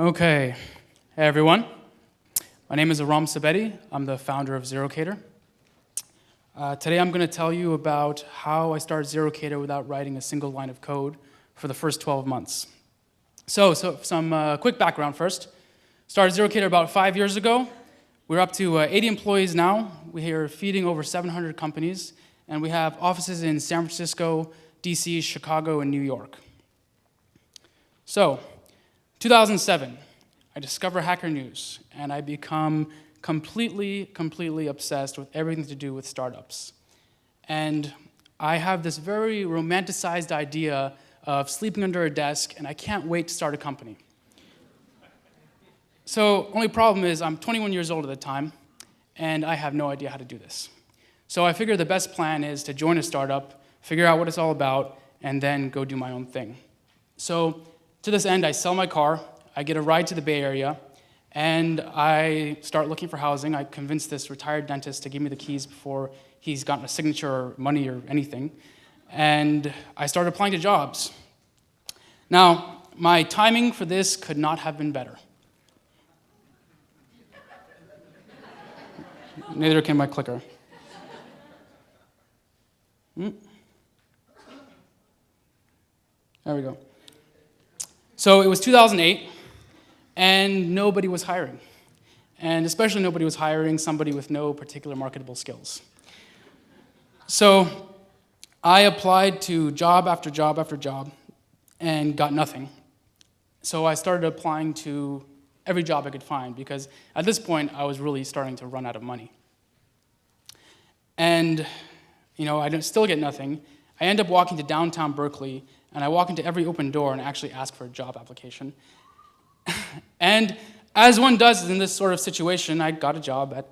Okay. Hey, everyone. My name is Arram Sabeti. I'm the founder of ZeroCater. Today I'm going to tell you about how I started ZeroCater without writing a single line of code for the first 12 months. So some quick background first. Started ZeroCater about 5 years ago. We're up to 80 employees now. We are feeding over 700 companies, and we have offices in San Francisco, DC, Chicago, and New York. So, 2007, I discover Hacker News, and I become completely obsessed with everything to do with startups. And I have this very romanticized idea of sleeping under a desk, and I can't wait to start a company. So, only problem is I'm 21 years old at the time, and I have no idea how to do this. So I figured the best plan is to join a startup, figure out what it's all about, and then go do my own thing. So, to this end, I sell my car, I get a ride to the Bay Area, and I start looking for housing. I convince this retired dentist to give me the keys before he's gotten a signature or money or anything. And I started applying to jobs. Now, my timing for this could not have been better. Neither can my clicker. There we go. So it was 2008, and nobody was hiring. And especially nobody was hiring somebody with no particular marketable skills. So I applied to job after job after job and got nothing. So I started applying to every job I could find, because at this point I was really starting to run out of money. And I still get nothing. I end up walking to downtown Berkeley, and I walk into every open door and actually ask for a job application. And as one does in this sort of situation, I got a job at,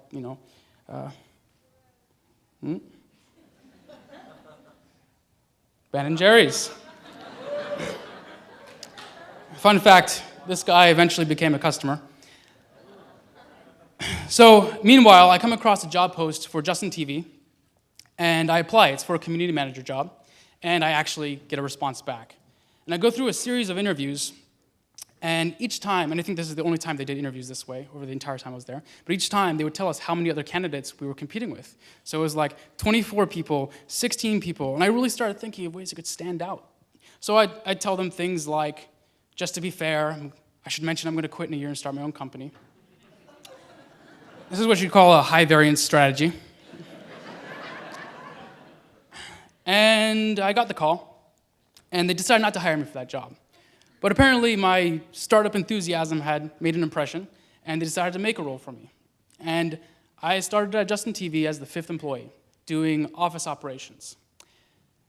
Ben & Jerry's. Fun fact, this guy eventually became a customer. So, meanwhile, I come across a job post for Justin TV, and I apply. It's for a community manager job, and I actually get a response back. And I go through a series of interviews, and each time, and I think this is the only time they did interviews this way over the entire time I was there, but each time they would tell us how many other candidates we were competing with. So it was like 24 people, 16 people, and I really started thinking of ways I could stand out. So I'd tell them things like, just to be fair, I should mention I'm going to quit in a year and start my own company. This is what you'd call a high-variance strategy. And I got the call, and they decided not to hire me for that job. But apparently my startup enthusiasm had made an impression, and they decided to make a role for me. And I started at Justin TV as the 5th employee, doing office operations.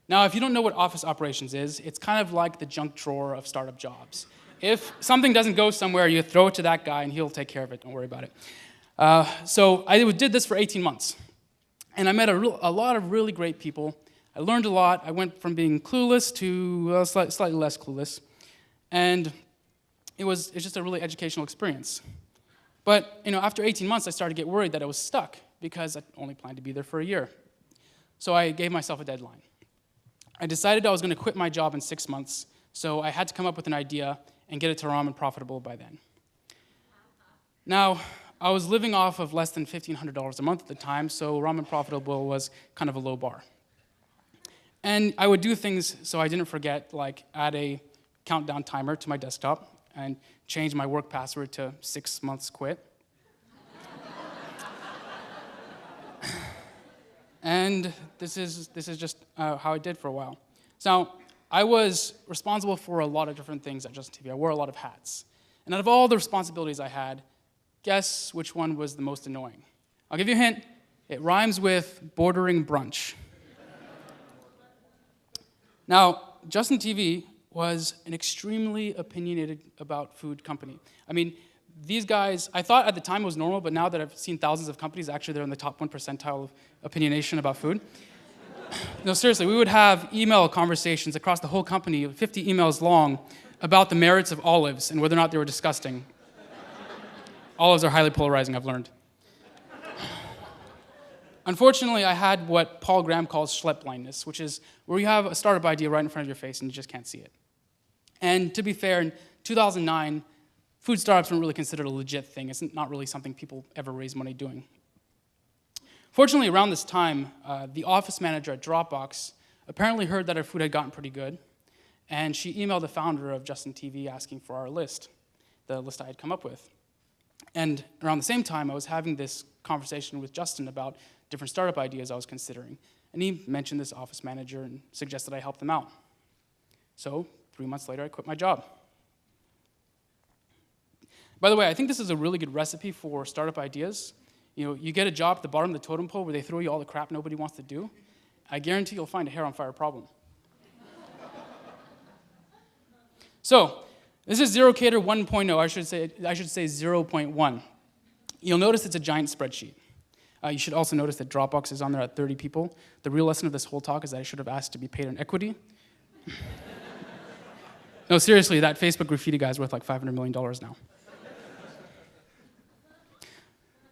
Now, if you don't know what office operations is, it's kind of like the junk drawer of startup jobs. If something doesn't go somewhere, you throw it to that guy, and he'll take care of it. Don't worry about it. So I did this for 18 months. And I met a lot of really great people. I learned a lot. I went from being clueless to slightly less clueless. And it's just a really educational experience. But after 18 months, I started to get worried that I was stuck, because I only planned to be there for a year. So I gave myself a deadline. I decided I was going to quit my job in 6 months, so I had to come up with an idea and get it to ramen profitable by then. Now, I was living off of less than $1,500 a month at the time, so ramen profitable was kind of a low bar. And I would do things so I didn't forget, like add a countdown timer to my desktop and change my work password to 6 months quit. And this is just how I did for a while. So I was responsible for a lot of different things at Justin TV. I wore a lot of hats. And out of all the responsibilities I had, guess which one was the most annoying? I'll give you a hint. It rhymes with bordering brunch. Now, Justin TV was an extremely opinionated about food company. I mean, these guys, I thought at the time it was normal, but now that I've seen thousands of companies, actually they're in the top 1 percentile of opinionation about food. No, seriously, we would have email conversations across the whole company, 50 emails long, about the merits of olives and whether or not they were disgusting. Olives are highly polarizing, I've learned. Unfortunately, I had what Paul Graham calls schlep blindness, which is where you have a startup idea right in front of your face and you just can't see it. And to be fair, in 2009, food startups weren't really considered a legit thing. It's not really something people ever raise money doing. Fortunately, around this time, the office manager at Dropbox apparently heard that our food had gotten pretty good, and she emailed the founder of Justin TV asking for our list, the list I had come up with. And around the same time, I was having this conversation with Justin about different startup ideas I was considering, and he mentioned this office manager and suggested I help them out. So 3 months later, I quit my job. By the way, I think this is a really good recipe for startup ideas. You get a job at the bottom of the totem pole where they throw you all the crap nobody wants to do. I guarantee you'll find a hair on fire problem. So, this is ZeroCater 1.0. I should say 0.1. You'll notice it's a giant spreadsheet. You should also notice that Dropbox is on there at 30 people. The real lesson of this whole talk is that I should have asked to be paid in equity. No, seriously, that Facebook graffiti guy is worth like $500 million now.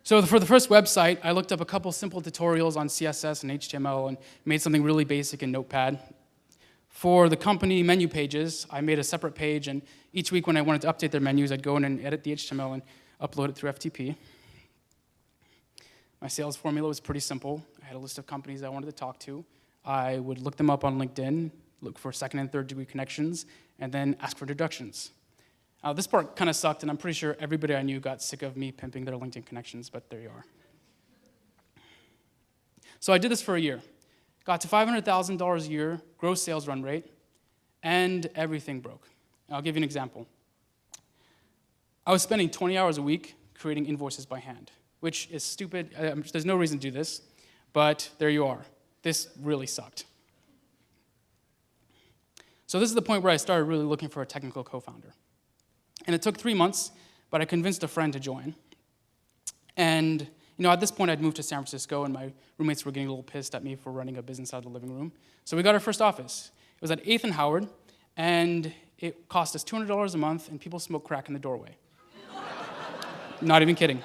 So for the first website, I looked up a couple simple tutorials on CSS and HTML and made something really basic in Notepad. For the company menu pages, I made a separate page, and each week when I wanted to update their menus, I'd go in and edit the HTML and upload it through FTP. My sales formula was pretty simple. I had a list of companies I wanted to talk to. I would look them up on LinkedIn, look for second and third degree connections, and then ask for introductions. This part kind of sucked, and I'm pretty sure everybody I knew got sick of me pimping their LinkedIn connections, but there you are. So I did this for a year. Got to $500,000 a year, gross sales run rate, and everything broke. I'll give you an example. I was spending 20 hours a week creating invoices by hand, which is stupid. There's no reason to do this, but there you are. This really sucked. So this is the point where I started really looking for a technical co-founder. And it took 3 months, but I convinced a friend to join. And at this point, I'd moved to San Francisco, and my roommates were getting a little pissed at me for running a business out of the living room. So we got our first office. It was at 8th and Howard, and it cost us $200 a month, and people smoked crack in the doorway. Not even kidding.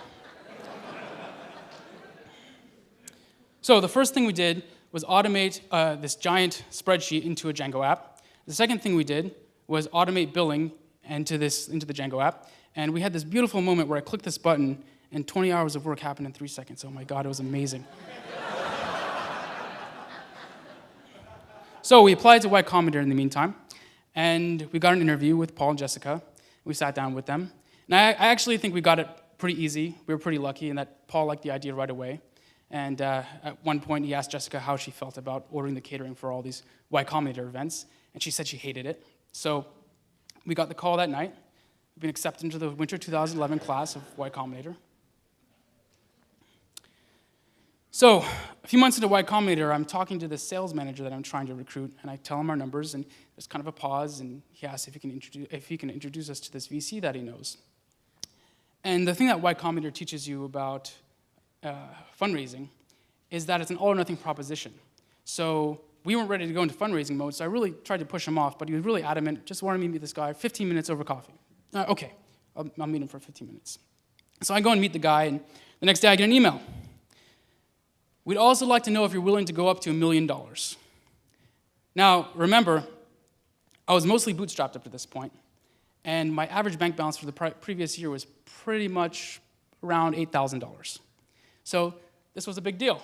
So the first thing we did was automate this giant spreadsheet into a Django app. The second thing we did was automate billing into the Django app. And we had this beautiful moment where I clicked this button, and 20 hours of work happened in 3 seconds. Oh my God, it was amazing. So we applied to Y Combinator in the meantime, and we got an interview with Paul and Jessica. We sat down with them. And I actually think we got it pretty easy. We were pretty lucky in that Paul liked the idea right away. And at one point, he asked Jessica how she felt about ordering the catering for all these Y Combinator events, and she said she hated it. So we got the call that night. We've been accepted into the winter 2011 class of Y Combinator. So a few months into Y Combinator, I'm talking to the sales manager that I'm trying to recruit, and I tell him our numbers, and there's kind of a pause, and he asks if he can introduce us to this VC that he knows. And the thing that Y Combinator teaches you about fundraising is that it's an all-or-nothing proposition. So we weren't ready to go into fundraising mode, so I really tried to push him off, but he was really adamant, just wanted me to meet this guy, 15 minutes over coffee. Okay, I'll meet him for 15 minutes. So I go and meet the guy, and the next day I get an email. We'd also like to know if you're willing to go up to $1 million. Now, remember, I was mostly bootstrapped up to this point, and my average bank balance for the previous year was pretty much around $8,000. So this was a big deal.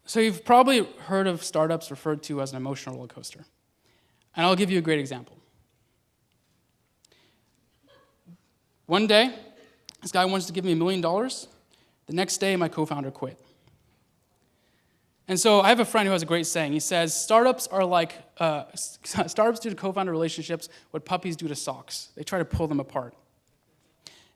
So you've probably heard of startups referred to as an emotional roller coaster. And I'll give you a great example. One day, this guy wants to give me $1 million. The next day, my co-founder quit. And so I have a friend who has a great saying. He says, startups are like, startups do to co-founder relationships what puppies do to socks. They try to pull them apart.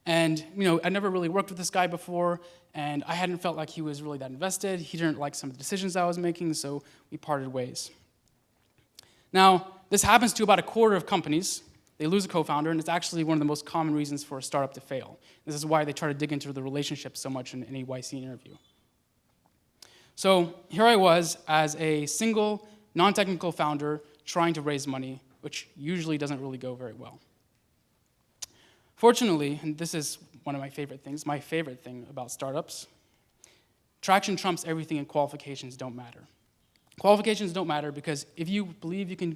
And I never really worked with this guy before, and I hadn't felt like he was really that invested. He didn't like some of the decisions I was making, so we parted ways. Now, this happens to about a quarter of companies. They lose a co-founder, and it's actually one of the most common reasons for a startup to fail. This is why they try to dig into the relationship so much in any YC interview. So here I was as a single, non-technical founder trying to raise money, which usually doesn't really go very well. Fortunately, and this is one of my favorite things, my favorite thing about startups, traction trumps everything and qualifications don't matter. Qualifications don't matter because if you believe you can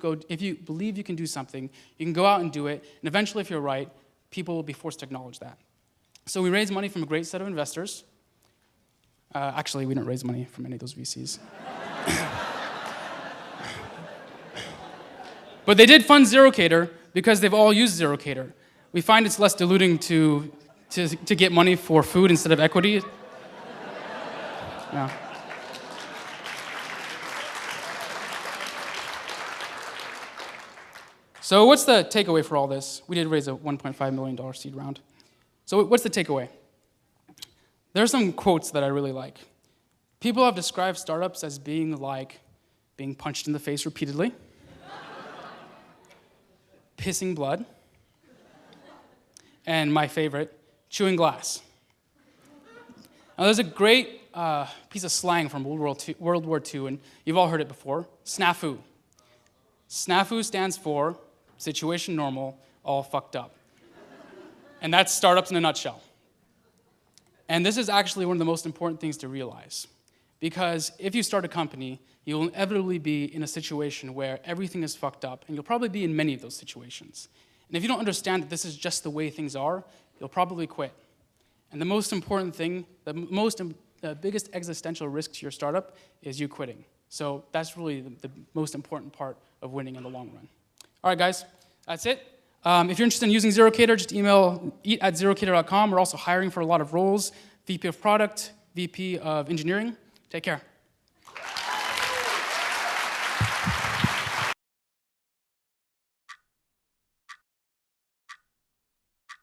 do something, you can go out and do it, and eventually, if you're right, people will be forced to acknowledge that. So we raised money from a great set of investors. Actually, we didn't raise money from any of those VCs. But they did fund ZeroCater because they've all used ZeroCater. We find it's less diluting to get money for food instead of equity. Yeah. So what's the takeaway for all this? We did raise a $1.5 million seed round. So what's the takeaway? There are some quotes that I really like. People have described startups as being like being punched in the face repeatedly, pissing blood, and my favorite, chewing glass. Now there's a great piece of slang from World War II, and you've all heard it before, snafu. Snafu stands for situation normal, all fucked up. And that's startups in a nutshell. And this is actually one of the most important things to realize. Because if you start a company, you will inevitably be in a situation where everything is fucked up, and you'll probably be in many of those situations. And if you don't understand that this is just the way things are, you'll probably quit. And the most important thing, the biggest existential risk to your startup is you quitting. So that's really the most important part of winning in the long run. All right, guys, that's it. If you're interested in using ZeroCater, just email eat@zerocater.com. We're also hiring for a lot of roles, VP of Product, VP of Engineering. Take care.